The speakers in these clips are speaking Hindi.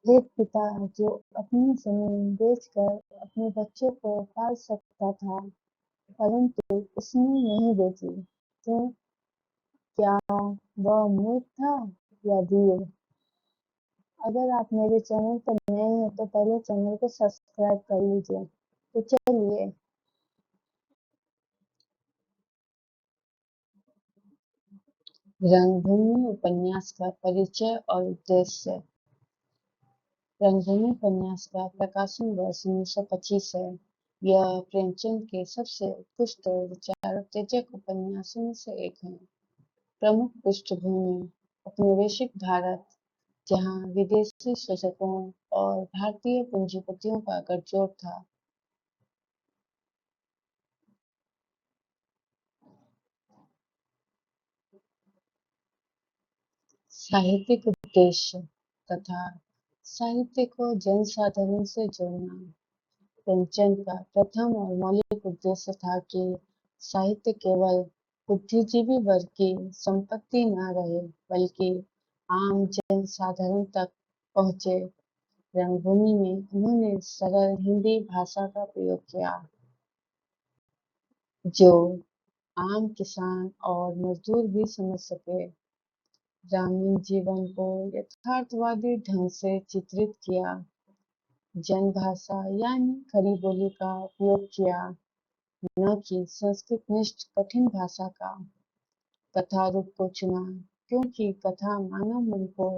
एक पिता जो अपनी जमीन बेचकर अपने बच्चों को पाल सकता था, परंतु उसने नहीं बेची, तो क्या वह मूर्ख था या वीर? अगर आप मेरे चैनल पर नए हैं तो पहले चैनल को सब्सक्राइब कर लीजिए। तो चलिए, रंगभूमि उपन्यास का परिचय और उद्देश्य। रंगभूमि उपन्यास का प्रकाशन वर्ष 1925 है। यह प्रेमचंद के सबसे उत्कृष्ट विचार उत्तेजक उपन्यासों में से एक है। प्रमुख पृष्ठभूमि: औपनिवेशिक भारत, जहाँ विदेशी शासकों और भारतीय पूंजीपतियों का गठजोड़ था। साहित्यिक उद्देश्य तथा साहित्य को जनसाधारण से जोड़ना। प्रेमचंद का प्रथम और मौलिक उद्देश्य था कि साहित्य केवल बुद्धिजीवी वर्ग की संपत्ति न रहे, बल्कि आम जनसाधारण तक पहुँचे। रंगभूमि में उन्होंने सरल हिंदी भाषा का प्रयोग किया, जो आम किसान और मजदूर भी समझ सके। ग्रामीण जीवन को यथार्थवादी ढंग से चित्रित किया। जनभाषा यानी खड़ी बोली का उपयोग किया, न कि संस्कृतनिष्ठ कठिन भाषा का। कथा रूप को चुना, क्योंकि कथा मानव मन को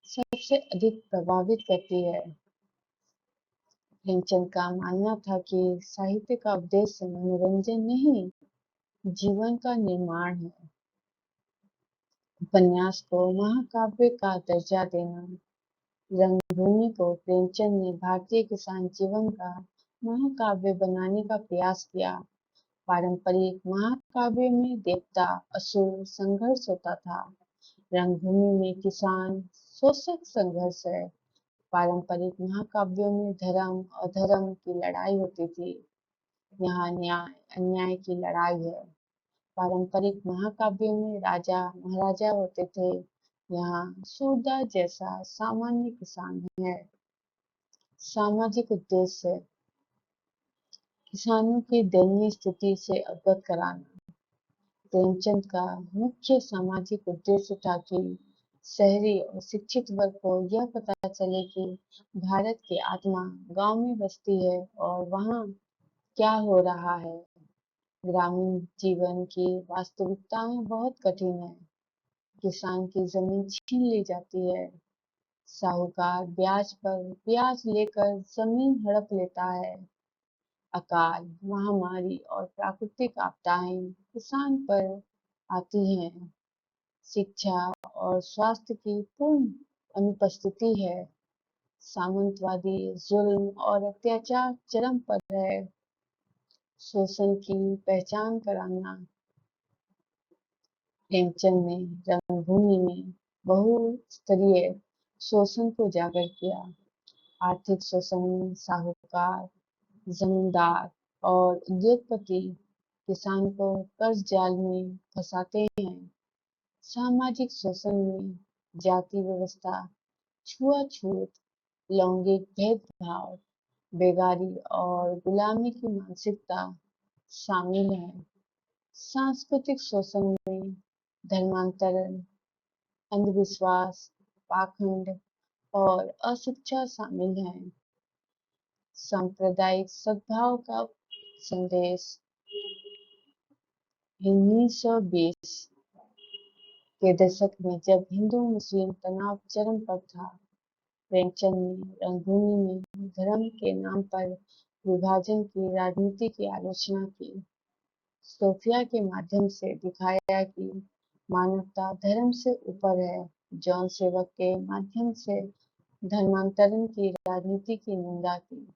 सबसे अधिक प्रभावित करती है। प्रेमचंद का मानना था कि साहित्य का उद्देश्य मनोरंजन नहीं, जीवन का निर्माण है। उपन्यास को महाकाव्य का दर्जा देना। रंगभूमि को प्रेमचंद ने भारतीय किसान जीवन का महाकाव्य बनाने का प्रयास किया। पारंपरिक महाकाव्य में देवता असुर संघर्ष होता था। रंगभूमि में किसान शोषक संघर्ष है। पारंपरिक महाकाव्यों में धर्म अधर्म की लड़ाई होती थी। यहाँ न्याय अन्याय की लड़ाई है। पारंपरिक महाकाव्यों में राजा महाराजा होते थे। यहाँ सूरदास जैसा सामान्य किसान है। सामाजिक उद्देश्य: किसानों की दयनीय स्थिति से अवगत कराना। प्रेमचंद का मुख्य सामाजिक उद्देश्य था कि शहरी और शिक्षित वर्ग को यह पता चले कि भारत की आत्मा गांव में बसती है और वहाँ क्या हो रहा है। ग्रामीण जीवन की वास्तविकताएं बहुत कठिन है। किसान की जमीन छीन ली जाती है। साहूकार ब्याज पर ब्याज लेकर जमीन हड़प लेता है। अकाल, महामारी और प्राकृतिक आपदाएं किसान पर आती हैं। शिक्षा और स्वास्थ्य की पूर्ण अनुपस्थिति है। सामंतवादी जुल्म और अत्याचार चरम पर है। शोषण की पहचान कराना। प्रेमचंद ने रंगभूमि में बहुस्तरीय शोषण को उजागर किया। आर्थिक शोषण में साहूकार, जमींदार और उद्योगपति किसान को कर्ज जाल में फंसाते हैं। सामाजिक शोषण में जाति व्यवस्था, छुआछूत, लैंगिक भेदभाव, बेगारी और गुलामी की मानसिकता शामिल है। सांस्कृतिक शोषण में धर्मांतरण, अंधविश्वास, पाखंड और अशिक्षा शामिल है। सांप्रदायिक सद्भाव का संदेश: 1920 के दशक में जब हिंदू मुस्लिम तनाव चरम पर था, प्रेमचंद ने रंगभूमि में धर्म के नाम पर विभाजन की राजनीति की आलोचना की। सोफिया के माध्यम से दिखाया कि मानवता धर्म से ऊपर है। जॉन सेवक के माध्यम से धर्मांतरण की राजनीति की निंदा की।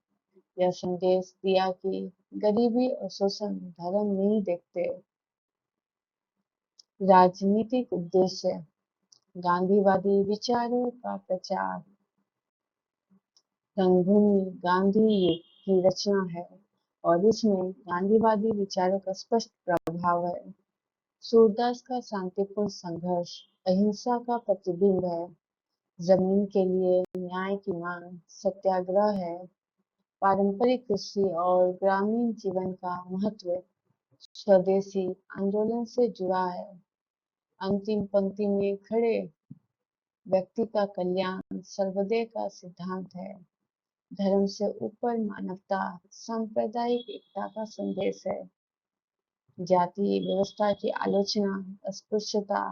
यह संदेश दिया कि गरीबी और शोषण धर्म नहीं देखते। राजनीतिक उद्देश्य: गांधीवादी विचारों का प्रचार। रंगभूमि गांधी युग की रचना है और इसमें गांधीवादी विचारों का स्पष्ट प्रभाव है। सूरदास का शांतिपूर्ण संघर्ष अहिंसा का प्रतिबिंब है। जमीन के लिए न्याय की मांग, सत्याग्रह है। पारंपरिक कृषि और ग्रामीण जीवन का महत्व स्वदेशी आंदोलन से जुड़ा है। अंतिम पंक्ति में खड़े व्यक्ति का कल्याण सर्वोदय का सिद्धांत है। धर्म से ऊपर मानवता, सांप्रदायिक एकता का संदेश है। जाति व्यवस्था की आलोचना, अस्पृश्यता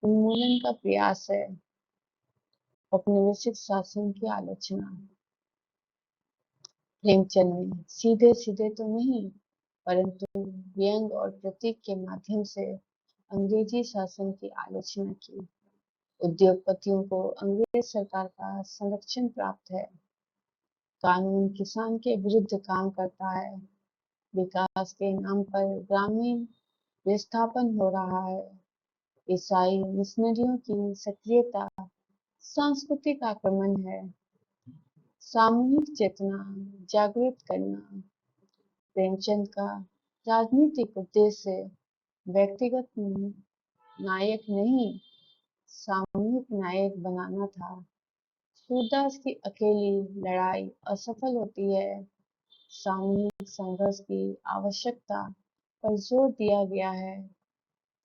उन्मूलन का प्रयास है। औपनिवेशिक शासन की आलोचना। प्रेमचंद ने सीधे सीधे तो नहीं, परंतु व्यंग और प्रतीक के माध्यम से अंग्रेजी शासन की आलोचना की। उद्योगपतियों को अंग्रेज सरकार का संरक्षण प्राप्त है। कानून किसान के विरुद्ध काम करता है। विकास के नाम पर ग्रामीण विस्थापन हो रहा है। ईसाई मिशनरियों की सक्रियता सांस्कृतिक आक्रमण है। सामूहिक चेतना जागृत करना। प्रेमचंद का राजनीतिक उद्देश्य व्यक्तिगत नायक नहीं, सामूहिक नायक बनाना था। सूरदास की अकेली लड़ाई असफल होती है। सामूहिक संघर्ष की आवश्यकता पर जोर दिया गया है।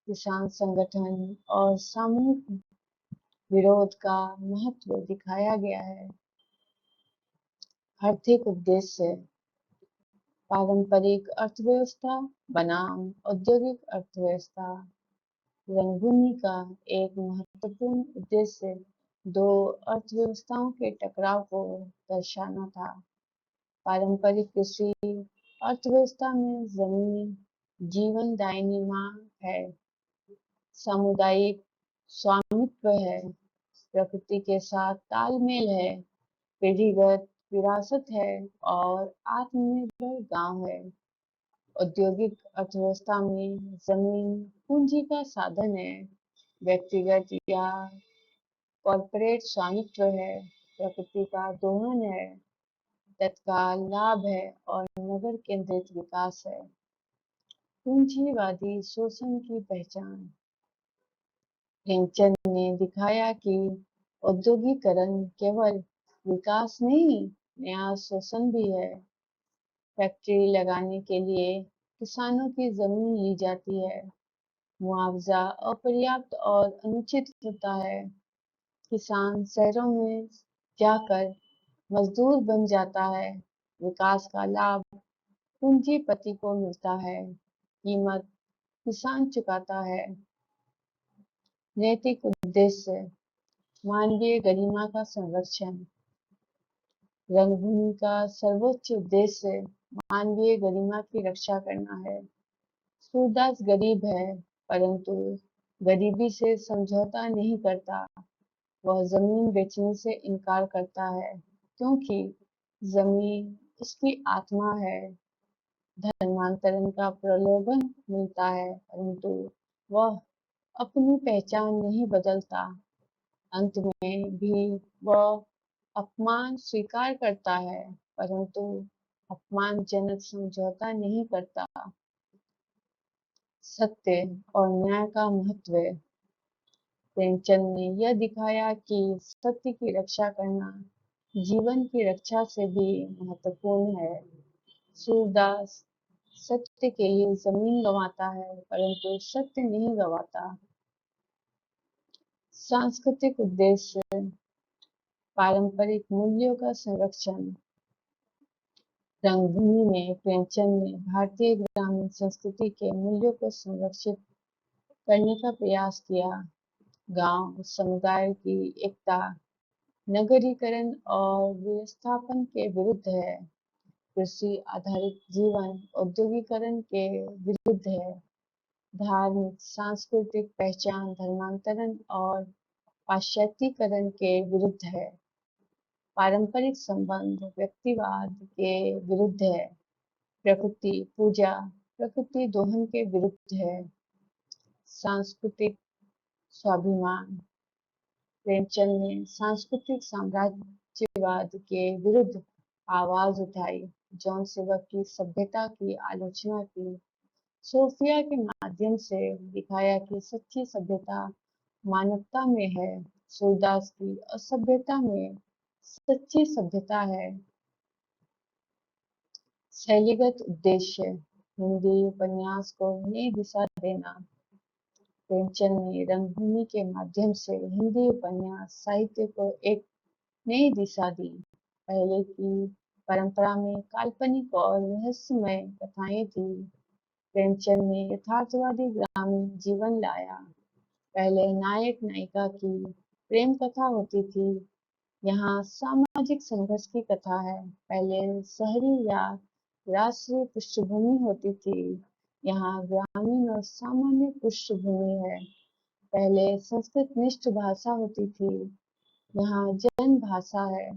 किसान संगठन और सामूहिक विरोध का महत्व दिखाया गया है। आर्थिक उद्देश्य पारंपरिक अर्थव्यवस्था बनाम औद्योगिक अर्थव्यवस्था। रंगभूमि का एक महत्वपूर्ण उद्देश्य दो अर्थव्यवस्थाओं के टकराव को दर्शाना था। पारंपरिक कृषि अर्थव्यवस्था में जमीन जीवनदायिनी मांग है, सामुदायिक स्वामित्व है, प्रकृति के साथ तालमेल है, पीढ़ीगत विरासत है और आत्मनिर्भर गांव है। औद्योगिक अर्थव्यवस्था में जमीन पूंजी का साधन है, व्यक्तिगत या कॉरपोरेट स्वामित्व है, प्रकृति का दोहन है, तत्काल लाभ है और नगर केंद्रित विकास है। पूंजीवादी शोषण की पहचान। हेमचंद ने दिखाया कि औद्योगिकरण केवल विकास नहीं, नया शोषण भी है। फैक्ट्री लगाने के लिए किसानों की जमीन ली जाती है। मुआवजा अपर्याप्त और अनुचित होता है। किसान शहरों में जाकर मजदूर बन जाता है। विकास का लाभ पूंजीपति को मिलता है, कीमत किसान चुकाता है। नैतिक उद्देश्य मानवीय गरिमा का संरक्षण। रंगभूमि का सर्वोच्च उद्देश्य मानवीय गरिमा की रक्षा करना है। सूरदास गरीब है, परंतु गरीबी से समझौता नहीं करता। वह जमीन बेचने से इनकार करता है, क्योंकि जमीन उसकी आत्मा है। धर्मांतरण का प्रलोभन मिलता है, परंतु वह अपनी पहचान नहीं बदलता। अंत में भी वह अपमान स्वीकार करता है, परंतु अपमानजनक समझौता नहीं करता। सत्य और न्याय का महत्व। प्रेमचंद ने यह दिखाया कि सत्य की रक्षा करना जीवन की रक्षा से भी महत्वपूर्ण है। सूरदास सत्य के लिए जमीन गंवाता है, परंतु सत्य नहीं गंवाता। सांस्कृतिक उद्देश्य पारंपरिक मूल्यों का संरक्षण। रंगभूमि में प्रेमचंद ने भारतीय ग्रामीण संस्कृति के मूल्यों को संरक्षित करने का प्रयास किया। गांव समुदाय की एकता नगरीकरण और विस्थापन के विरुद्ध है। कृषि आधारित जीवन औद्योगिकरण के विरुद्ध है। धार्मिक सांस्कृतिक पहचान धर्मांतरण और पाश्चात्यकरण के विरुद्ध है। पारंपरिक संबंध व्यक्तिवाद के विरुद्ध है। प्रकृति पूजा प्रकृति दोहन के विरुद्ध है। सांस्कृतिक स्वाभिमान प्रेमचंद ने सांस्कृतिक साम्राज्यवाद के विरुद्ध आवाज उठाई। जॉन सेवक की सभ्यता की आलोचना की। सोफिया के माध्यम से दिखाया कि सच्ची सभ्यता मानवता में है। सूरदास की असभ्यता में सच्ची सभ्यता है। शैलीगत उद्देश्य हिंदी उपन्यास को नई दिशा देना। प्रेमचंद ने रंगभूमि के माध्यम से हिंदी उपन्यास साहित्य को एक नई दिशा दी। पहले की परंपरा में काल्पनिक और रहस्यमय कथाएं थी। प्रेमचंद ने यथार्थवादी ग्रामीण जीवन लाया। पहले नायक नायिका की प्रेम कथा होती थी, यहाँ सामाजिक संघर्ष की कथा है। पहले शहरी या राष्ट्रीय पृष्ठभूमि होती थी, यहाँ ग्रामीण और सामान्य पृष्ठभूमि है। पहले संस्कृत निष्ठ भाषा होती थी, यहाँ जन भाषा है।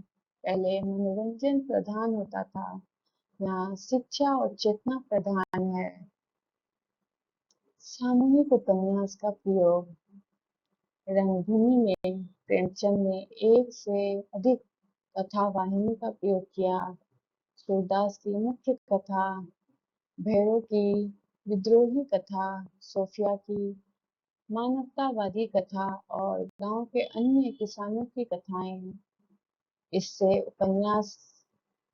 पहले मनोरंजन प्रधान होता था, यहाँ शिक्षा और चेतना प्रधान है। सामूहिक उपन्यास का प्रयोग रंगभूमि में प्रेमचंद ने एक से अधिक कथा वाहिनी का प्रयोग किया। सूरदास की मुख्य कथा, भैरव की विद्रोही कथा, सोफिया की मानवतावादी कथा और गांव के अन्य किसानों की कथाएं। इससे उपन्यास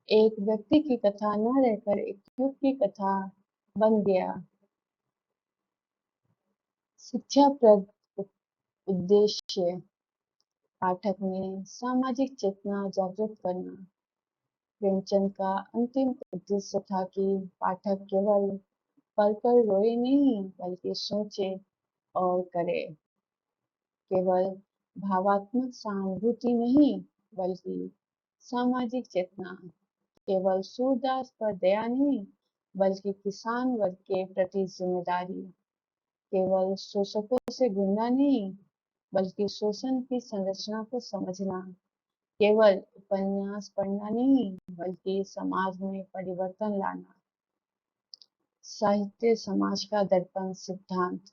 एक व्यक्ति की कथा न रहकर एक युग की कथा बन गया। शिक्षाप्रद उद्देश्य पाठक में सामाजिक चेतना जागृत करना। प्रेमचंद का अंतिम उद्देश्य था कि पाठक केवल पढ़कर रोए नहीं बल्कि सोचे और करे। केवल भावात्मक सहानुभूति नहीं बल्कि सामाजिक चेतना। केवल सूरदास पर दया नहीं बल्कि किसान वर्ग के प्रति जिम्मेदारी। केवल शोषकों से घृणा नहीं बल्कि शोषण की संरचना को समझना। केवल उपन्यास पढ़ना नहीं बल्कि समाज में परिवर्तन लाना। साहित्य समाज का दर्पण सिद्धांत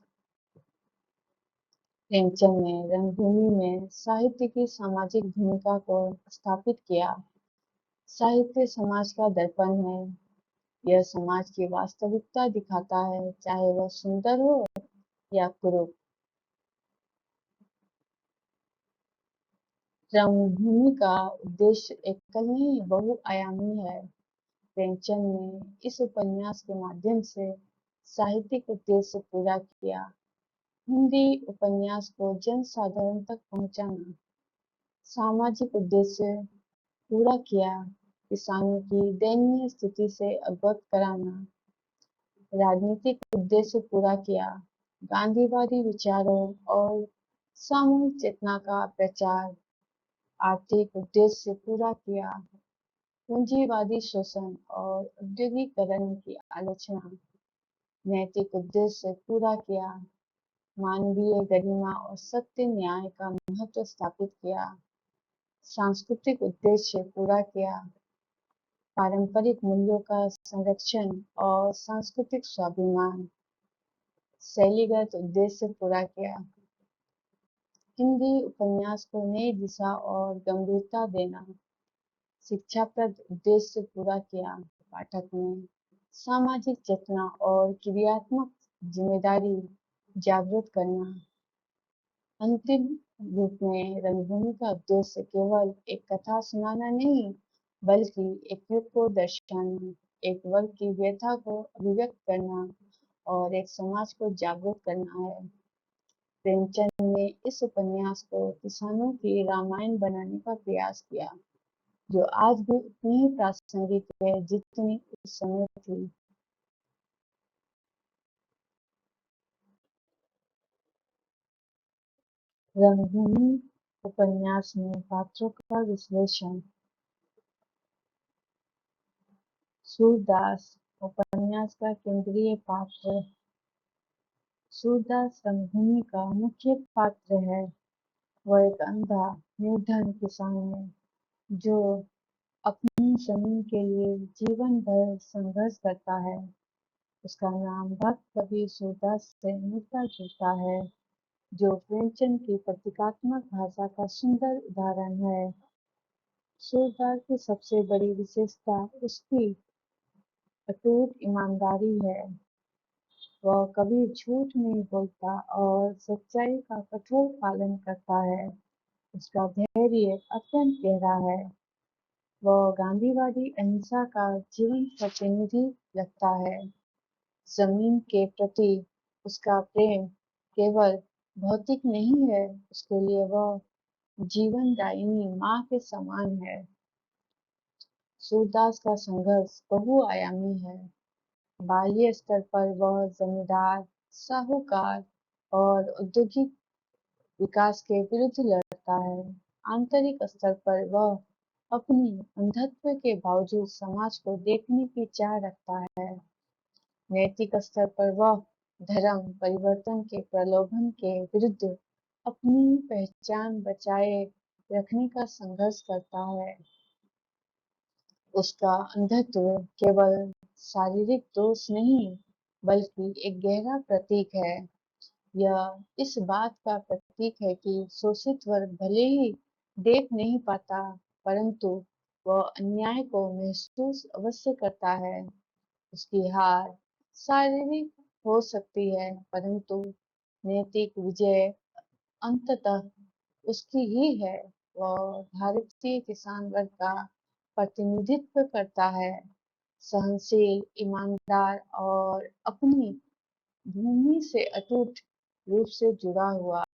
प्रेमचंद ने रंगभूमि में साहित्य की सामाजिक भूमिका को स्थापित किया। साहित्य समाज का दर्पण है, यह समाज की वास्तविकता दिखाता है, चाहे वह सुंदर हो या कुरूप। रंगभूमि का उद्देश्य एकल नहीं बहुआयामी है। प्रेमचंद ने इस उपन्यास के माध्यम से साहित्यिक उद्देश्य पूरा किया। हिंदी उपन्यास को जन साधारण तक पहुंचाना। सामाजिक उद्देश्य पूरा किया, किसानों की दयनीय स्थिति से अवगत कराना। राजनीतिक उद्देश्य पूरा किया, गांधीवादी विचारों और सामूहिक चेतना का प्रचार। आर्थिक उद्देश्य पूरा किया, पूंजीवादी शोषण और औद्योगिकरण की आलोचना। नैतिक उद्देश्य पूरा किया, मानवीय गरिमा और सत्य न्याय का महत्व स्थापित किया। सांस्कृतिक उद्देश्य पूरा किया, पारंपरिक मूल्यों का संरक्षण और सांस्कृतिक स्वाभिमान। शैलीगत उद्देश्य पूरा किया, हिंदी उपन्यास को नई दिशा और गंभीरता देना। शिक्षाप्रद उद्देश्य पूरा किया, पाठक में सामाजिक चेतना और क्रियात्मक जिम्मेदारी जागृत करना। अंतिम रूप में रंगभूमि का उद्देश्य केवल एक कथा सुनाना नहीं बल्कि एक युग को दर्शाना, एक वर्ग की व्यथा को अभिव्यक्त करना और एक समाज को जागरूक करना है। प्रेमचंद ने इस उपन्यास को किसानों की रामायण बनाने का प्रयास किया, जो आज भी उतनी ही प्रासंगिक है जितनी उस समय थी। रंगभूमि उपन्यास में पात्रों का विश्लेषण। सूरदास उपन्यास का केंद्रीय पात्र। सूरदास रंगभूमि का मुख्य पात्र है। वह एक अंधा निर्धन किसान है जो अपनी जमीन के लिए जीवन भर संघर्ष करता है। उसका नाम भक्त कवि सूरदास से मिलता जुलता है, जो प्रेमचंद की प्रतीकात्मक भाषा का सुंदर उदाहरण है। सूरदास की सबसे बड़ी विशेषता उसकी अटूट ईमानदारी है। वह कभी झूठ नहीं बोलता और सच्चाई का कठोर पालन करता है। उसका धैर्य अत्यंत गहरा है। वह गांधीवादी अहिंसा का जीवन प्रतिनिधि लगता है। जमीन के प्रति उसका प्रेम केवल भौतिक नहीं है, उसके लिए वह जीवनदायिनी माँ के समान है। सूरदास का संघर्ष बहुआयामी है। बाह्य स्तर पर वह जमींदार, साहूकार और औद्योगिक विकास के विरुद्ध लड़ता है। आंतरिक स्तर पर वह अपनी अंधत्व के बावजूद समाज को देखने की चाह रखता है। नैतिक स्तर पर वह धर्म परिवर्तन के प्रलोभन के विरुद्ध अपनी पहचान बचाए रखने का संघर्ष करता है। उसका अंधत्व केवल शारीरिक दोष नहीं, बल्कि एक गहरा प्रतीक है। यह इस बात का प्रतीक है कि शोषित वर्ग भले ही देख नहीं पाता, परंतु वह अन्याय को महसूस अवश्य करता है। उसकी हार शारीरिक हो सकती है, परंतु नैतिक विजय अंततः उसकी ही है। वह भारतीय किसान वर्ग का प्रतिनिधित्व करता है, सहनशील, ईमानदार और अपनी भूमि से अटूट रूप से जुड़ा हुआ।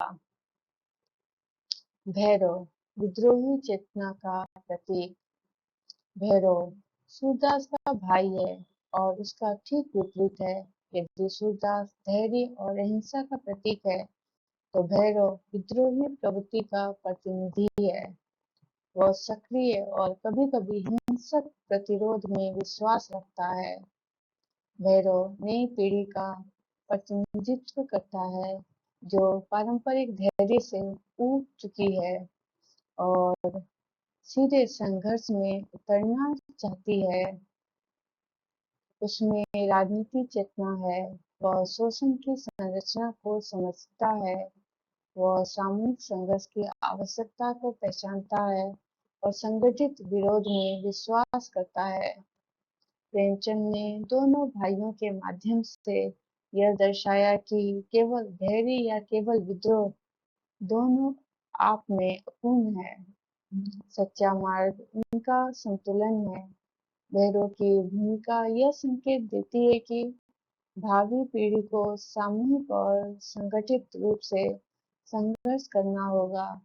भैरव विद्रोही चेतना का प्रतीक। भैरव सूरदास का भाई है और उसका ठीक विपरीत है। यदि सूरदास धैर्य और अहिंसा का प्रतीक है, तो भैरव विद्रोही प्रवृत्ति का प्रतिनिधि है। वह सक्रिय और कभी-कभी हिंसक प्रतिरोध में विश्वास रखता है। भैरव नई पीढ़ी का प्रतिनिधित्व करता है, जो पारंपरिक धैर्य से ऊब चुकी है और सीधे संघर्ष में उतरना चाहती है। उसमें राजनीति चेतना है, वह शोषण की संरचना को समझता है, वह सामूहिक संघर्ष की आवश्यकता को पहचानता है और संगठित विरोध में विश्वास करता है। प्रेमचंद ने दोनों भाइयों के माध्यम से यह दर्शाया कि केवल धैर्य या केवल विद्रोह दोनों आप में अपूर्ण है। सच्चा मार्ग उनका संतुलन है। भैरव की भूमिका यह संकेत देती है कि भावी पीढ़ी को सामूहिक और संगठित रूप से संघर्ष करना होगा।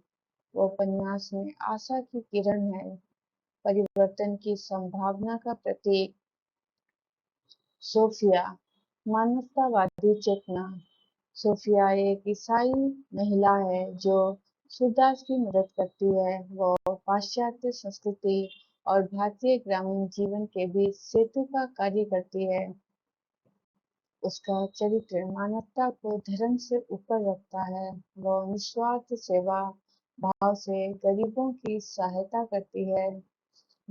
वो उपन्यास में आशा की किरण है, परिवर्तन की संभावना का प्रतीक। सोफिया मानवतावादी चेतना। सोफिया एक ईसाई महिला है जो सूरदास की मदद करती है। वो पाश्चात्य संस्कृति और भारतीय ग्रामीण जीवन के बीच सेतु का कार्य करती है। उसका चरित्र मानवता को धर्म से ऊपर रखता है। वह निस्वार्थ सेवा भाव से गरीबों की सहायता करती है,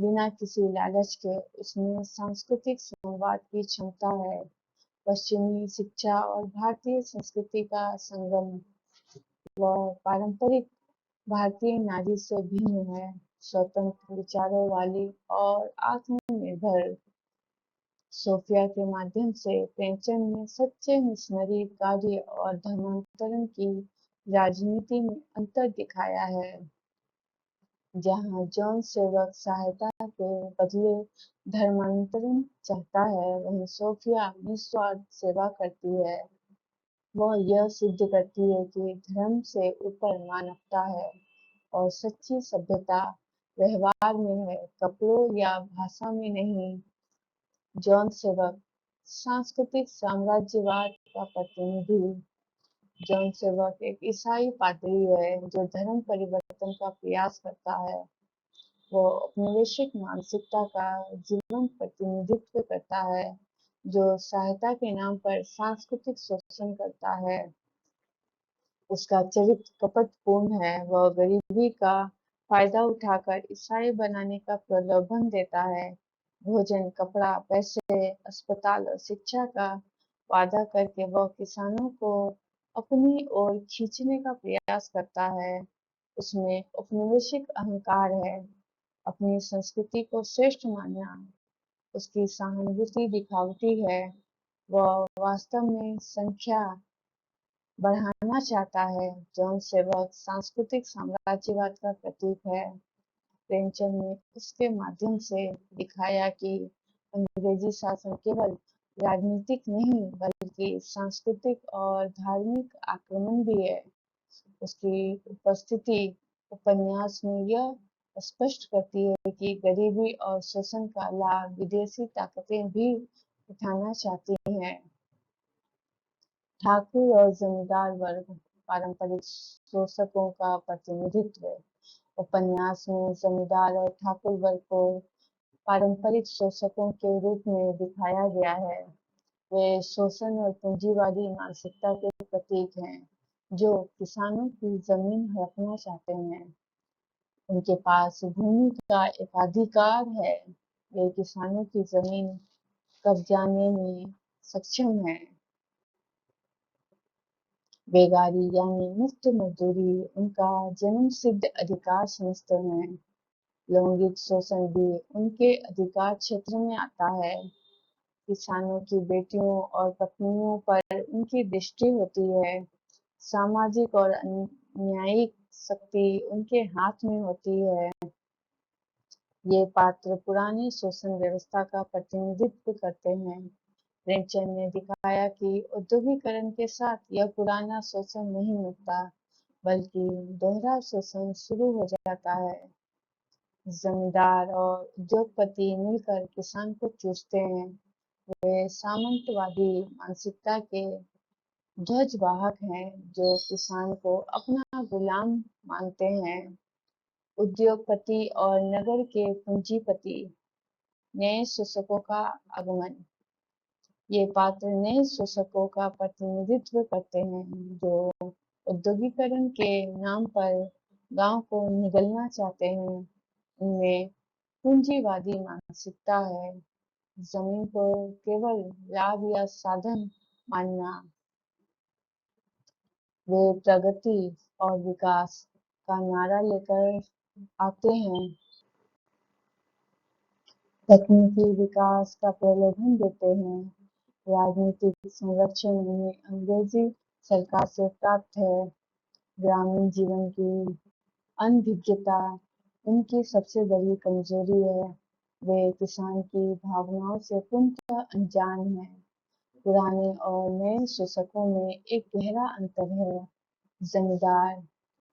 बिना किसी लालच के। उसमें सांस्कृतिक संवाद की क्षमता है, पश्चिमी शिक्षा और भारतीय संस्कृति का संगम। वह पारंपरिक भारतीय नारी से भिन्न है, स्वतंत्र विचारों वाली और आत्मनिर्भर। सोफिया के माध्यम से प्रेमचंद ने सच्चे मिशनरी कार्य और धर्मांतरण की राजनीति में अंतर दिखाया है। जहाँ जॉन सेवक सहायता के बदले धर्मांतरण चाहता है, वहीं सोफिया निस्वार्थ सेवा करती है। वह यह सिद्ध करती है कि धर्म से ऊपर मानवता है और सच्ची सभ्यता व्यवहार में है, कपड़ों या भाषा में नहीं। जॉन सेवक सांस्कृतिक साम्राज्यवाद का प्रतिनिधि। जॉन सेवक एक ईसाई पादरी है जो धर्म परिवर्तन का प्रयास करता है। वो औपनिवेशिक मानसिकता का जीवंत प्रतिनिधित्व करता है, जो सहायता के नाम पर सांस्कृतिक शोषण करता है। उसका चरित्र कपटपूर्ण है। वह गरीबी का फायदा उठाकर ईसाई बनाने का प्रलोभन देता है। भोजन, कपड़ा, पैसे, अस्पताल और शिक्षा का वादा करके वह किसानों को अपनी ओर खींचने का प्रयास करता है। उसमें औपनिवेशिक अहंकार है, अपनी संस्कृति को श्रेष्ठ मानना। उसकी सहानुभूति दिखावटी है, वह वास्तव में संख्या बढ़ाना चाहता है। जॉन सेवक सांस्कृतिक साम्राज्यवाद का प्रतीक है। प्रेमचंद ने उसके माध्यम से दिखाया कि अंग्रेजी शासन केवल राजनीतिक नहीं बल्कि सांस्कृतिक और धार्मिक आक्रमण भी है। उसकी उपस्थिति उपन्यास में यह स्पष्ट करती है कि गरीबी और शोषण का लाभ विदेशी ताकतें भी उठाना चाहती हैं। ठाकुर और जमींदार वर्ग पारंपरिक शोषकों का प्रतिनिधित्व। उपन्यास में जमींदार और ठाकुर वर्ग को पारंपरिक शोषकों के रूप में दिखाया गया है। वे शोषण और पूंजीवादी मानसिकता के प्रतीक हैं, जो किसानों की जमीन हड़पना चाहते हैं। उनके पास भूमि का एकाधिकार है। वे किसानों की जमीन कब्जाने में सक्षम हैं। बेगारी यानी मुफ्त मजदूरी उनका जन्मसिद्ध अधिकार समझते हैं। लैंगिक शोषण भी उनके अधिकार क्षेत्र में आता है। किसानों की बेटियों और पत्नियों पर उनकी दृष्टि होती है। सामाजिक और न्यायिक शक्ति उनके हाथ में होती है। ये पात्र पुरानी शोषण व्यवस्था का प्रतिनिधित्व करते हैं। प्रेमचंद ने दिखाया कि औद्योगिकरण के साथ यह पुराना शोषण नहीं मिटता, बल्कि दोहरा शोषण शुरू हो जाता है। जमींदार और उद्योगपति मिलकर किसान को चूसते हैं। वे सामंतवादी मानसिकता के ध्वजवाहक हैं, जो किसान को अपना गुलाम मानते हैं। उद्योगपति और नगर के पूंजीपति नए शोषकों का आगमन। ये पात्र नए शोषकों का प्रतिनिधित्व करते हैं, जो औद्योगिकरण के नाम पर गांव को निगलना चाहते हैं। इनमें पूंजीवादी मानसिकता है। जमीन को केवल लाभ या साधन मानना। वे प्रगति और विकास का नारा लेकर आते हैं। तकनीकी विकास का प्रलोभन देते हैं। राजनीतिक संरक्षण उन्हें अंग्रेजी सरकार से प्राप्त है। ग्रामीण जीवन की अनभिज्ञता उनकी सबसे बड़ी कमजोरी है। वे किसान की भावनाओं से पूर्णतः अनजान हैं। पुराने और नए शोषकों में एक गहरा अंतर है। जमींदार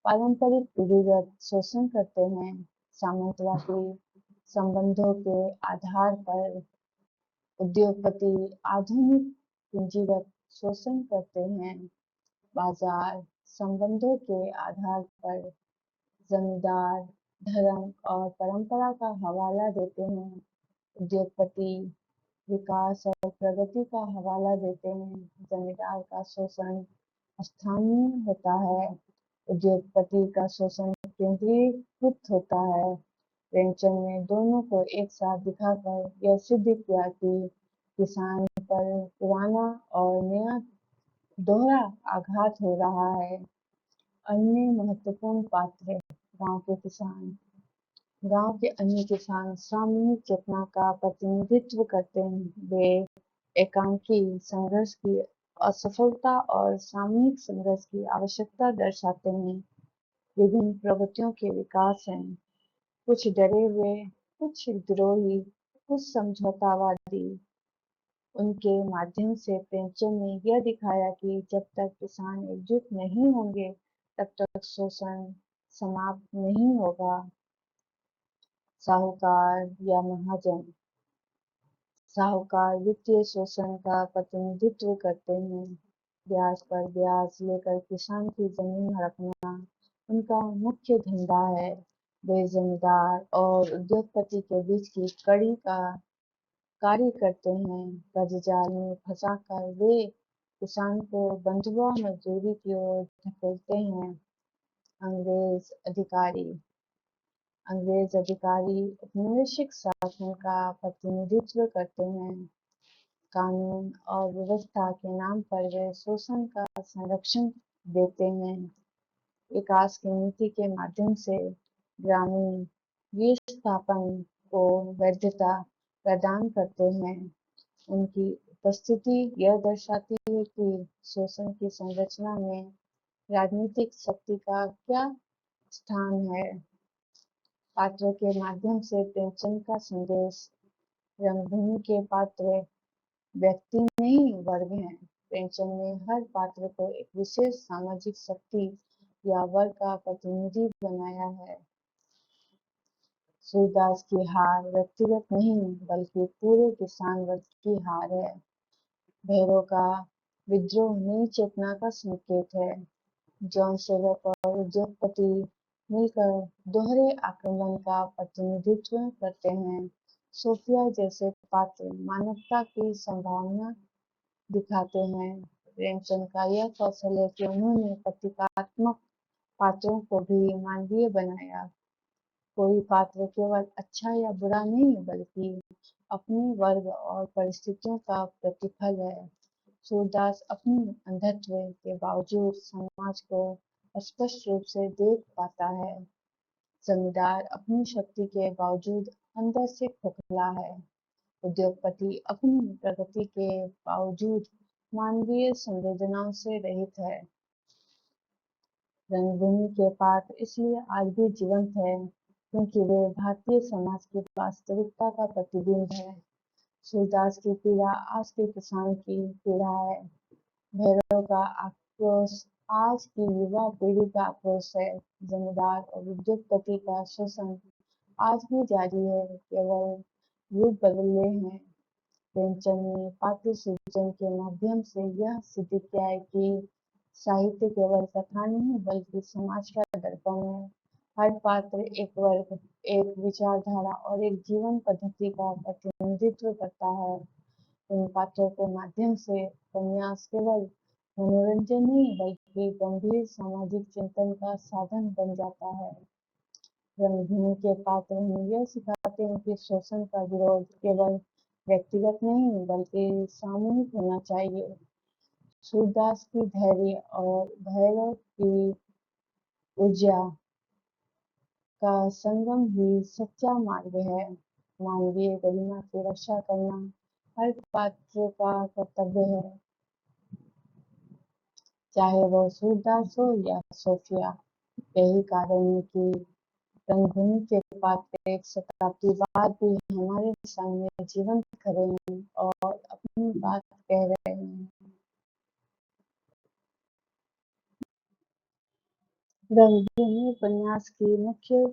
पारंपरिक पीढ़ीगत शोषण करते हैं। सामंतवादी संबंधों के आधार पर। उद्योगपति आधुनिक पूंजीगत शोषण करते हैं। बाजार संबंधों के आधार पर। जमींदार धर्म और परंपरा का हवाला देते हैं। उद्योगपति विकास और प्रगति का हवाला देते हैं। जमींदार का शोषण स्थानीय होता है। उद्योगपति का शोषण केंद्रीकृत होता है। प्रेमचंद ने दोनों को एक साथ दिखाकर यह सिद्ध किया कि किसान पर पुराना और नया दोहरा आघात हो रहा है। अन्य महत्वपूर्ण पात्र गांव के किसान। गांव के अन्य किसान सामूहिक चेतना का प्रतिनिधित्व करते हैं। वे एकांकी संघर्ष की असफलता और सामूहिक संघर्ष की आवश्यकता दर्शाते हैं। विभिन्न प्रवृत्तियों के विकास हैं। कुछ डरे हुए, कुछ विद्रोही, कुछ समझौतावादी। उनके माध्यम से प्रेमचंद ने यह दिखाया कि जब तक किसान एकजुट नहीं होंगे, तब तक शोषण समाप्त नहीं होगा। साहूकार या महाजन। साहूकार वित्तीय शोषण का प्रतिनिधित्व करते हैं। ब्याज पर ब्याज लेकर किसान की जमीन हड़पना उनका मुख्य धंधा है। वे जमींदार और उद्योगपति के बीच की कड़ी का कार्य करते हैं। कर्ज जाल में फंसाकर वे किसान को बंधुआ मजदूरी की ओर धकेलते हैं। अंग्रेज अधिकारी। अंग्रेज अधिकारी औपनिवेशिक शासन का प्रतिनिधित्व करते हैं। कानून और व्यवस्था के नाम पर वे शोषण का संरक्षण देते हैं। विकास की नीति के माध्यम से ग्रामीण विस्थापन को वैधता प्रदान करते हैं। उनकी उपस्थिति यह दर्शाती है कि शोषण की संरचना में राजनीतिक शक्ति का क्या स्थान है। पात्रों के माध्यम से प्रेमचंद का संदेश। रंगभूमि के पात्र व्यक्ति नहीं वर्ग हैं। प्रेमचंद ने हर पात्र को एक विशेष सामाजिक शक्ति या वर्ग का प्रतिनिधि बनाया है। सूरदास की हार व्यक्तिगत नहीं बल्कि पूरे किसान वर्ग की हार है। भैरव का विद्रोह नई चेतना का संकेत है। जॉन सेवक और उद्योगपति मिलकर दोहरे आक्रमण का प्रतिनिधित्व करते हैं। सोफिया जैसे पात्र मानवता की संभावना दिखाते हैं। प्रेमचंद का यह कौशल है कि उन्होंने प्रतीकात्मक पात्रों को भी मानवीय बनाया। कोई पात्र केवल अच्छा या बुरा नहीं बल्कि अपने वर्ग और परिस्थितियों का प्रतिफल है। सूरदास अपनी अंधत्व के बावजूद समाज को स्पष्ट रूप से देख पाता है। जमींदार अपनी शक्ति के बावजूद अंदर से खोखला है। उद्योगपति अपनी प्रगति के बावजूद मानवीय संवेदनाओं से रहित है। रंगभूमि के पात्र इसलिए आज भी जीवंत है क्योंकि वे भारतीय समाज की वास्तविकता का प्रतिबिंब है। सूरदास की पीड़ा आज के किसान की पीड़ा है। भैरव का आक्रोश आज की युवा पीढ़ी का आक्रोश है। जमींदार और उद्योगपति का शोषण आज भी जारी है, केवल रूप बदले हैं। प्रेमचंद ने पात्र सृजन के माध्यम से यह सिद्ध किया है कि साहित्य केवल कथा नहीं बल्कि समाज का दर्पण है। हर पात्र एक वर्ग, एक विचारधारा और एक जीवन पद्धति का प्रतिनिधित्व करता है। इन पात्रों के माध्यम से उपन्यास केवल मनोरंजन नहीं बल्कि गंभीर सामाजिक चिंतन का साधन बन जाता है। रंगभूमि के पात्र हमें यह सिखाते हैं कि शोषण का विरोध केवल व्यक्तिगत नहीं बल्कि सामूहिक होना चाहिए। सूरदास की धैर्य और भैरव की ऊर्जा का संगम ही सच्चा मार्ग है। मानवीय गरिमा की रक्षा करना हर पात्र का कर्तव्य है, चाहे वह सूरदास हो या सोफिया। यही कारण है कि रंगभूमि के पात्र एक शताब्दी बाद भी हमारे सामने जीवंत खड़े हैं और अपनी बात कह रहे हैं। रंगभूमि उपन्यास की मुख्य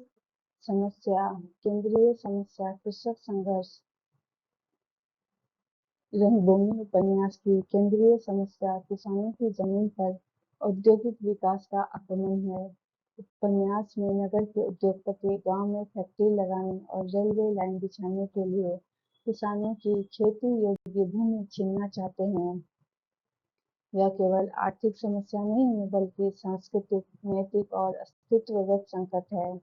समस्या, केंद्रीय समस्या कृषक संघर्ष। रंगभूमि उपन्यास की केंद्रीय समस्या किसानों की जमीन पर औद्योगिक विकास का आक्रमण है। उपन्यास में नगर के उद्योगपति गांव में फैक्ट्री लगाने और रेलवे लाइन बिछाने के लिए किसानों की खेती योग्य भूमि छीनना चाहते हैं। यह केवल आर्थिक समस्या नहीं है बल्कि सांस्कृतिक, नैतिक और अस्तित्वगत संकट है।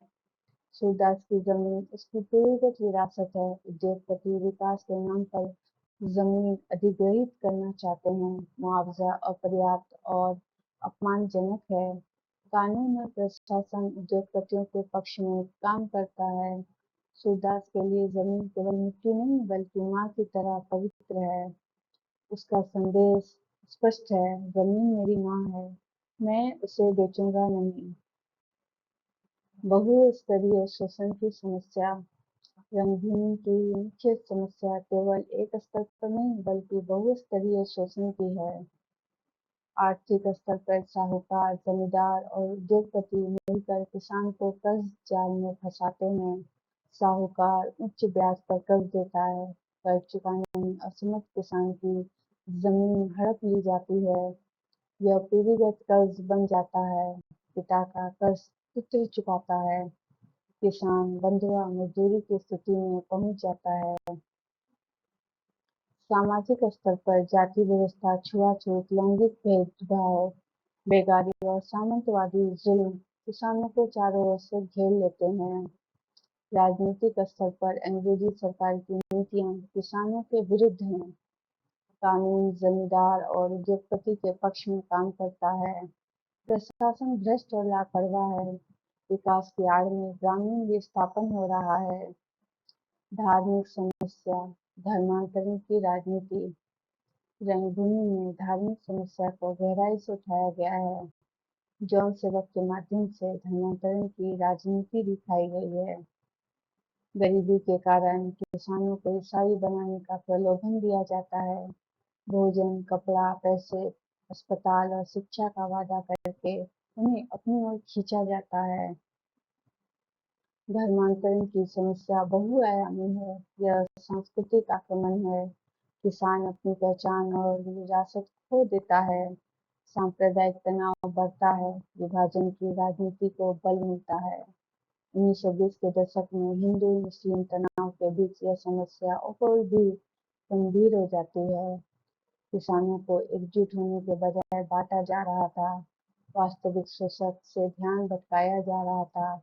सूरदास की जमीन उसकी पूर्वगत विरासत है। उद्योगपति विकास के नाम पर जमीन अधिग्रहित करना चाहते हैं। मुआवजा अपर्याप्त और अपमानजनक है। कानून और प्रशासन उद्योगपतियों के पक्ष में काम करता है। सूरदास के लिए जमीन केवल मिट्टी नहीं बल्कि माँ की तरह पवित्र है। उसका संदेश स्पष्ट है, जमीन मेरी माँ है, मैं उसे बेचूंगा नहीं। बहुस्तरीय शोषण की समस्या। रंगभूमि की मुख्य समस्या केवल एक स्तर पर नहीं बल्कि बहुस्तरीय शोषण की है। आर्थिक स्तर पर साहूकार, जमींदार और उद्योगपति मिलकर किसान को कर्ज जाल में फंसाते हैं। साहूकार उच्च ब्याज पर कर्ज देता है। कर्ज चुकाने में असमर्थ किसान की जमीन हड़प ली जाती है। यह पीढ़ीगत कर्ज बन जाता है। पिता का कर्ज पुत्र चुकाता है। किसान बंधुआ मजदूरी की स्थिति में पहुंच जाता है। सामाजिक स्तर पर जाति व्यवस्था, छुआछूत, लैंगिक भेदभाव, बेगारी और सामंतवादी जुल्म किसानों को चारों ओर से घेर लेते हैं। राजनीतिक स्तर पर अंग्रेजी सरकार की नीतियां किसानों के विरुद्ध हैं। कानून जमींदार और उद्योगपति के पक्ष में काम करता है। प्रशासन भ्रष्ट और लापरवाह है। विकास की आड़ में ग्रामीण विस्थापन हो रहा है। धार्मिक समस्या, धर्मांतरण की राजनीति। रंगभूमि में धार्मिक समस्या को गहराई से उठाया गया है। यौन सेवक के माध्यम से धर्मांतरण की राजनीति दिखाई गई है। गरीबी के कारण किसानों को ईसाई बनाने का प्रलोभन दिया जाता है। भोजन, कपड़ा, पैसे, अस्पताल और शिक्षा का वादा करके उन्हें अपनी ओर खींचा जाता है। धर्मांतरण की समस्या बहुआयामी है। यह सांस्कृतिक आक्रमण है। किसान अपनी पहचान और विरासत खो देता है। सांप्रदायिक तनाव बढ़ता है। विभाजन की राजनीति को बल मिलता है। 1920 के दशक में हिंदू-मुस्लिम तनाव के बीच यह समस्या और भी गंभीर हो जाती है। किसानों को एकजुट होने के बजाय बांटा जा रहा था। वास्तविक शोषक से ध्यान भटकाया जा रहा था।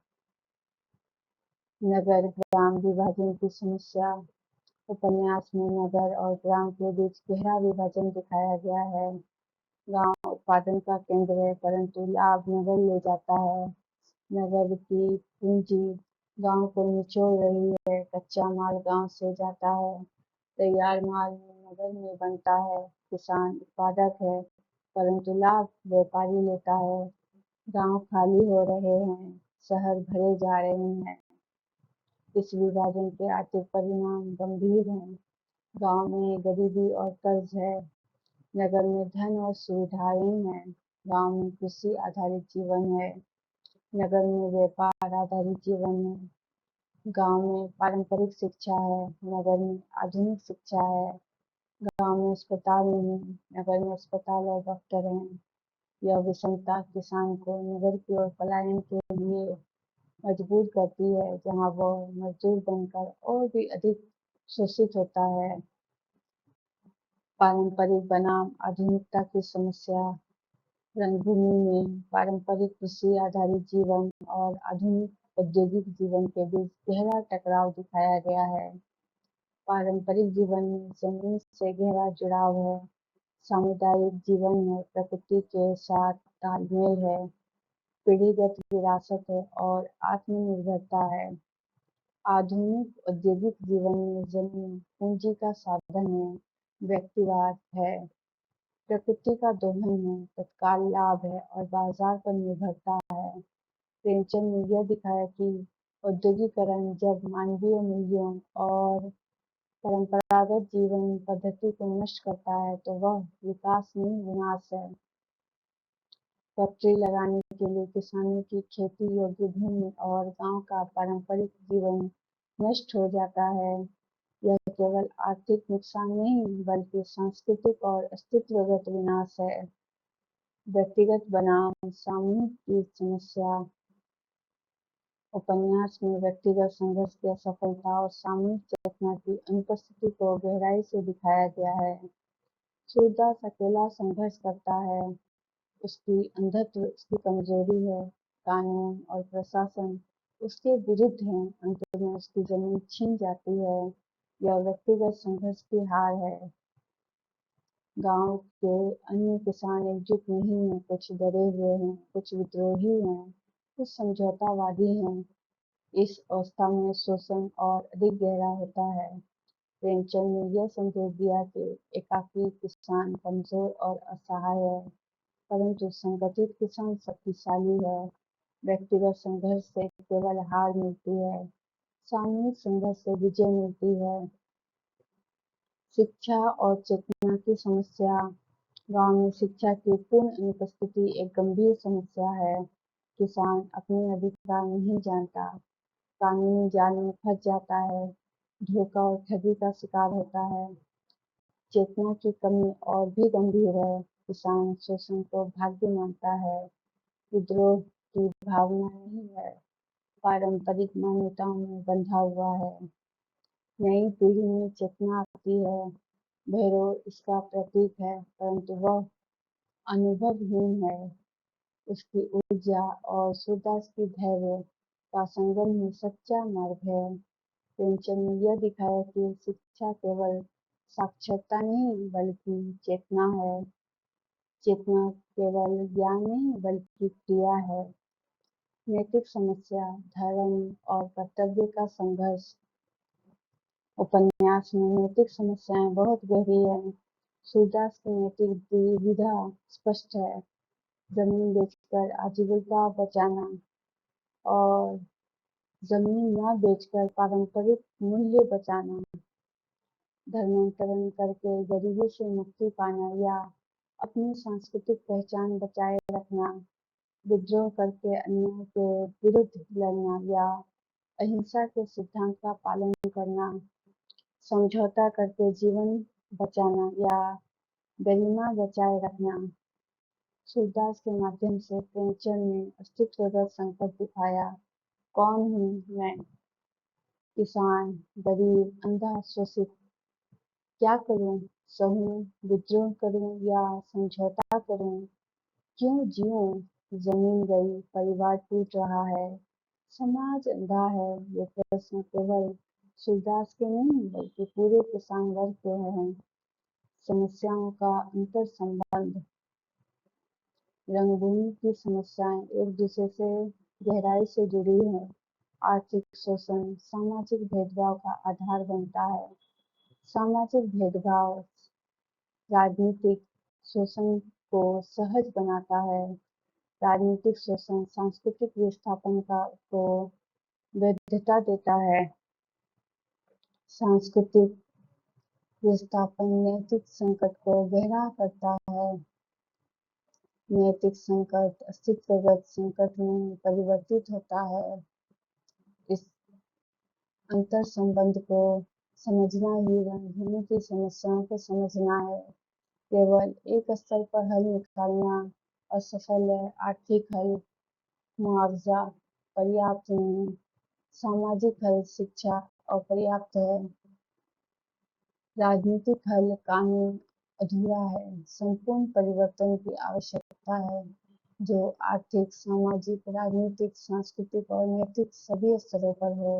नगर ग्राम विभाजन की समस्या। उपन्यास में नगर और ग्राम के बीच गहरा विभाजन दिखाया गया है। गांव उत्पादन का केंद्र है, परंतु लाभ नगर ले जाता है। नगर की पूंजी गांव को निचोड़ रही है। कच्चा माल गांव से जाता है, तैयार माल नगर में बनता है। किसान उत्पादक है, परंतु लाभ व्यापारी लेता है। गांव खाली हो रहे हैं, शहर भरे जा रहे हैं। इस विभाजन के आर्थिक परिणाम गंभीर हैं। गांव में गरीबी और कर्ज है, नगर में धन और सुविधाएं हैं। गांव में कृषि आधारित जीवन है, नगर में व्यापार आधारित जीवन है। गांव में पारंपरिक शिक्षा है, नगर में आधुनिक शिक्षा है। गांव में अस्पताल नहीं, नगर में अस्पताल और डॉक्टर हैं। यह विषमता किसान को नगर की ओर पलायन के लिए मजबूर करती है, जहां वह मजदूर बनकर और भी अधिक शोषित होता है। पारंपरिक बनाम आधुनिकता की समस्या। रंगभूमि में पारंपरिक कृषि आधारित जीवन और आधुनिक औद्योगिक जीवन के बीच गहरा टकराव दिखाया गया है। पारंपरिक जीवन में जमीन से गहरा जुड़ाव है, सामुदायिक जीवन में प्रकृति के साथ तालमेल है, पीढ़ीगत विरासत है और आत्मनिर्भरता है। आधुनिक औद्योगिक जीवन में जमीन पूंजी का साधन है, व्यक्तिवाद है, प्रकृति का दोहन है, तत्काल लाभ है और बाजार पर निर्भरता है। प्रेमचंद ने यह दिखाया कि औद्योगिकरण जब मानवीय मूल्यों और परंपरागत जीवन पद्धति को नष्ट करता है तो वह विकास नहीं विनाश है। फैक्ट्री लगाने के लिए किसानों की खेती योग्य भूमि और गांव का पारंपरिक जीवन नष्ट हो जाता है। यह केवल आर्थिक नुकसान नहीं बल्कि सांस्कृतिक और अस्तित्वगत विनाश है। व्यक्तिगत बनाम सामूहिक की समस्या। उपन्यास में व्यक्तिगत संघर्ष की असफलता और सामूहिक चेतना की अनुपस्थिति को गहराई से दिखाया गया है। सूरदास अकेला संघर्ष करता है, उसकी अंधत्व उसकी कमजोरी है, कानून और प्रशासन उसके विरुद्ध हैं, अंत में उसकी जमीन छीन जाती है। यह व्यक्तिगत संघर्ष की हार है। गांव के अन्य किसान एकजुट नहीं हैं, कुछ डरे हुए हैं, कुछ विद्रोही हैं, कुछ समझौतावादी हैं। इस अवस्था में शोषण और अधिक गहरा होता है। प्रेमचंद ने यह संदेश दिया कि एकाकी किसान कमजोर और असहाय है, परंतु संगठित किसान शक्तिशाली है। व्यक्तिगत संघर्ष से केवल हार मिलती है, सामूहिक संघर्ष से विजय मिलती है। शिक्षा और चेतना की समस्या। गांव में शिक्षा की पूर्ण अनुपस्थिति एक गंभीर समस्या है। किसान अपने अधिकार नहीं जानता, कानूनी जाल में फंस जाता है, धोखा और ठगी का शिकार होता है। चेतना की कमी और भी गंभीर है। किसान शोषण को भाग्य मानता है, विद्रोह की भावना नहीं है, पारंपरिक मान्यताओं में बंधा हुआ है। नई पीढ़ी में चेतना आती है, भैरव इसका प्रतीक है, परंतु वह अनुभवहीन है। उसकी ऊर्जा और सूरदास की धैर्य का संगम ही सच्चा मार्ग है। प्रेमचंद ने यह दिखाया कि शिक्षा केवल साक्षरता नहीं बल्कि चेतना है। चेतना केवल ज्ञान नहीं बल्कि क्रिया है। नैतिक समस्या, धर्म और कर्तव्य का संघर्ष। उपन्यास में नैतिक समस्याएं बहुत गहरी हैं। सूरदास की नैतिक दुविधा स्पष्ट है। जमीन बेचकर आजीविका बचाना और जमीन न बेचकर पारंपरिक मूल्य बचाना, धर्मांतरण करके गरीबी से मुक्ति पाना या अपनी सांस्कृतिक पहचान बचाए रखना, विद्रोह करके अन्याय के विरुद्ध लड़ना या अहिंसा के सिद्धांत का पालन करना, समझौता करके जीवन बचाना या गरिमा बचाए रखना। सूरदास के माध्यम से प्रेमचंद ने अस्तित्वगत संकट दिखाया। कौन हूँ मैं, किसान, गरीब, अंधा, शोषित, क्या करूं, सहूं, विद्रोह करूं या समझौता करूं, क्यों जीऊं, जमीन गई, परिवार टूट रहा है, समाज अंधा है। ये प्रश्न केवल सूरदास के नहीं बल्कि पूरे किसान वर्ग के हैं। समस्याओं का अंतर संबंध। रंगभूमि की समस्याएं एक दूसरे से गहराई से जुड़ी हैं। आर्थिक शोषण सामाजिक भेदभाव का आधार बनता है। सामाजिक भेदभाव राजनीतिक शोषण को सहज बनाता है। राजनीतिक शोषण सांस्कृतिक विस्थापन को वैधता देता है। सांस्कृतिक विस्थापन नैतिक संकट को गहरा करता है। नैतिक संकट अस्तित्वगत संकट में परिवर्तित होता है। इस अंतर संबंध को समझना ही रंगभूमि की समस्याओं को समझना है। केवल एक स्तर पर हल निकालना असफल है। आर्थिक हल, मुआवजा पर्याप्त नहीं, सामाजिक हल, शिक्षा अपर्याप्त है, राजनीतिक हल, कानून अधूरा है। संपूर्ण परिवर्तन की आवश्यकता है जो आर्थिक, सामाजिक, राजनीतिक, सांस्कृतिक और नैतिक सभी स्तरों पर हो।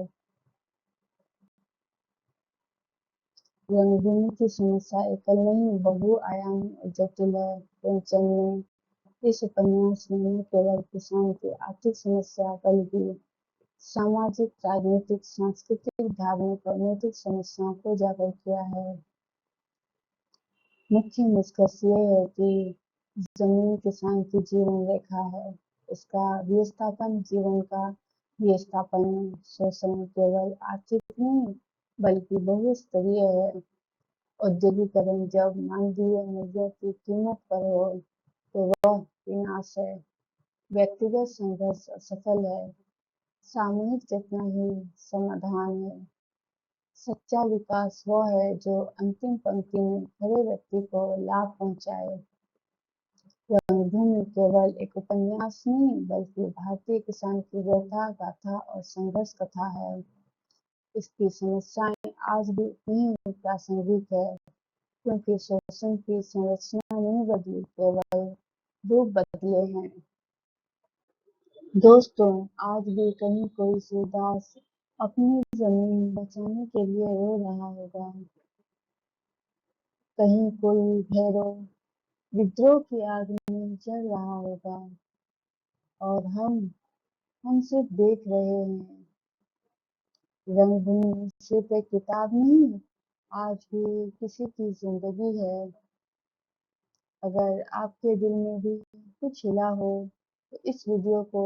रंगभूमि की समस्या एकल नहीं, बहुआयामी और जटिल है। प्रेमचंद ने इस उपन्यास में न केवल किसान की आर्थिक समस्या बल्कि सामाजिक, राजनीतिक, सांस्कृतिक, धार्मिक और नैतिक समस्याओं को उजागर किया है। मुख्य निष्कर्ष ये है कि जमीन किसान की जीवन रेखा है। इसका विस्थापन जीवन का विस्थापन है। शोषण केवल आर्थिक नहीं बल्कि बहुस्तरीय है। औद्योगिकरण जब मानवीय मूल्यों की कीमत पर हो तो वह विनाश है। व्यक्तिगत संघर्ष असफल है। सामूहिक चेतना ही समाधान है। सच्चा विकास वह है जो अंतिम पंक्ति में खड़े व्यक्ति को लाभ पहुंचाए। रंगभूमि केवल एक उपन्यास नहीं बल्कि भारतीय किसान की व्यथा गाथा और संघर्ष कथा है। इसकी समस्याएं आज भी उतनी ही प्रासंगिक है क्योंकि शोषण की संरचना नहीं बदली, केवल रूप बदले हैं। दोस्तों, आज भी कहीं कोई सूरदास अपनी जमीन बचाने के लिए रो रहा होगा। कहीं कोई भैरव विद्रोह की आग में जल रहा होगा और हम सिर्फ देख रहे हैं। रंगभूमि सिर्फ एक किताब नहीं, आज भी किसी की जिंदगी है। अगर आपके दिल में भी कुछ हिला हो तो इस वीडियो को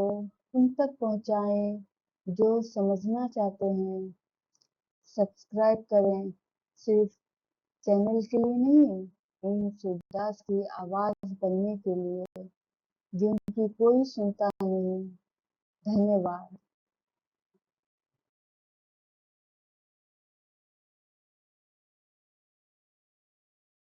उन तक पहुंचाएं जो समझना चाहते हैं। सब्सक्राइब करें, सिर्फ चैनल के लिए नहीं, इन सूरदास की आवाज बनने के लिए जिनकी कोई सुनता नहीं। धन्यवाद।